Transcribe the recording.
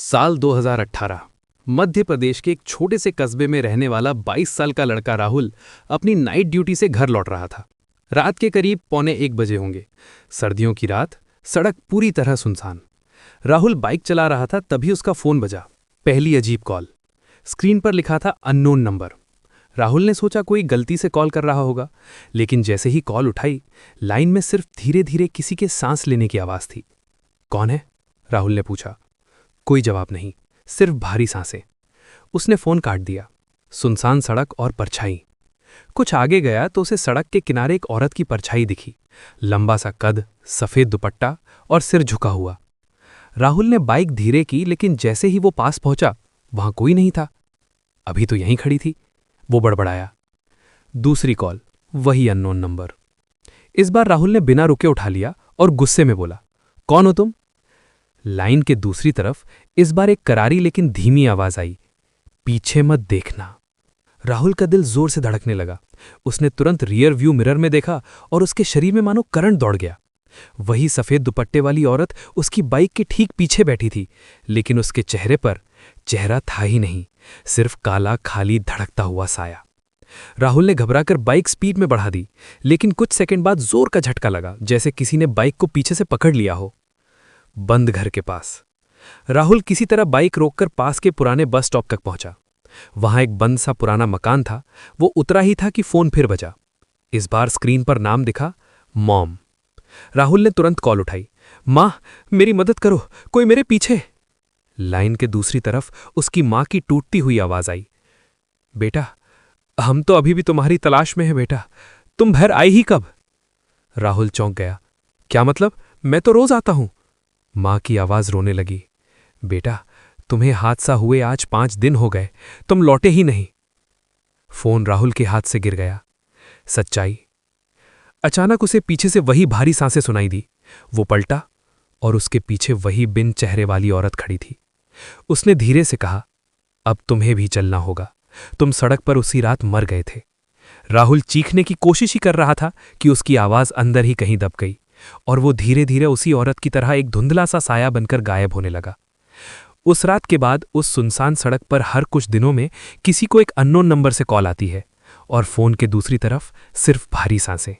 साल 2018। मध्य प्रदेश के एक छोटे से कस्बे में रहने वाला 22 साल का लड़का राहुल अपनी नाइट ड्यूटी से घर लौट रहा था। रात के करीब 1:45 होंगे। सर्दियों की रात, सड़क पूरी तरह सुनसान। राहुल बाइक चला रहा था, तभी उसका फोन बजा। पहली अजीब कॉल। स्क्रीन पर लिखा था अननोन नंबर। राहुल ने सोचा कोई गलती से कॉल कर रहा होगा, लेकिन जैसे ही कॉल उठाई, लाइन में सिर्फ धीरे धीरे किसी के सांस लेने की आवाज थी। कौन है? राहुल ने पूछा। कोई जवाब नहीं, सिर्फ भारी सांसें। उसने फोन काट दिया। सुनसान सड़क और परछाई। कुछ आगे गया तो उसे सड़क के किनारे एक औरत की परछाई दिखी। लंबा सा कद, सफेद दुपट्टा और सिर झुका हुआ। राहुल ने बाइक धीरे की, लेकिन जैसे ही वो पास पहुंचा, वहां कोई नहीं था। अभी तो यहीं खड़ी थी, वो बड़बड़ाया। दूसरी कॉल, वही अननोन नंबर। इस बार राहुल ने बिना रुके उठा लिया और गुस्से में बोला, कौन हो तुम? लाइन के दूसरी तरफ इस बार एक करारी लेकिन धीमी आवाज आई, पीछे मत देखना। राहुल का दिल जोर से धड़कने लगा। उसने तुरंत रियर व्यू मिरर में देखा और उसके शरीर में मानो करंट दौड़ गया। वही सफेद दुपट्टे वाली औरत उसकी बाइक के ठीक पीछे बैठी थी, लेकिन उसके चेहरे पर चेहरा था ही नहीं, सिर्फ काला खाली धड़कता हुआ साया। राहुल ने घबराकर बाइक स्पीड में बढ़ा दी, लेकिन कुछ सेकंड बाद जोर का झटका लगा, जैसे किसी ने बाइक को पीछे से पकड़ लिया हो। बंद घर के पास। राहुल किसी तरह बाइक रोककर पास के पुराने बस स्टॉप तक पहुंचा। वहां एक बंद सा पुराना मकान था। वो उतरा ही था कि फोन फिर बजा। इस बार स्क्रीन पर नाम दिखा, मॉम। राहुल ने तुरंत कॉल उठाई। मां, मेरी मदद करो, कोई मेरे पीछे। लाइन के दूसरी तरफ उसकी मां की टूटती हुई आवाज आई, बेटा, हम तो अभी भी तुम्हारी तलाश में हैं बेटा, तुम घर आई ही कब? राहुल चौंक गया। क्या मतलब? मैं तो रोज आता हूं। मां की आवाज रोने लगी, बेटा, तुम्हें हादसा हुए आज 5 दिन हो गए, तुम लौटे ही नहीं। फोन राहुल के हाथ से गिर गया। सच्चाई। अचानक उसे पीछे से वही भारी सांसें सुनाई दी। वो पलटा और उसके पीछे वही बिन चेहरे वाली औरत खड़ी थी। उसने धीरे से कहा, अब तुम्हें भी चलना होगा, तुम सड़क पर उसी रात मर गए थे। राहुल चीखने की कोशिश ही कर रहा था कि उसकी आवाज अंदर ही कहीं दब गई और वो धीरे धीरे उसी औरत की तरह एक धुंधला सा साया बनकर गायब होने लगा। उस रात के बाद उस सुनसान सड़क पर हर कुछ दिनों में किसी को एक अननोन नंबर से कॉल आती है और फोन के दूसरी तरफ सिर्फ भारी सांसें।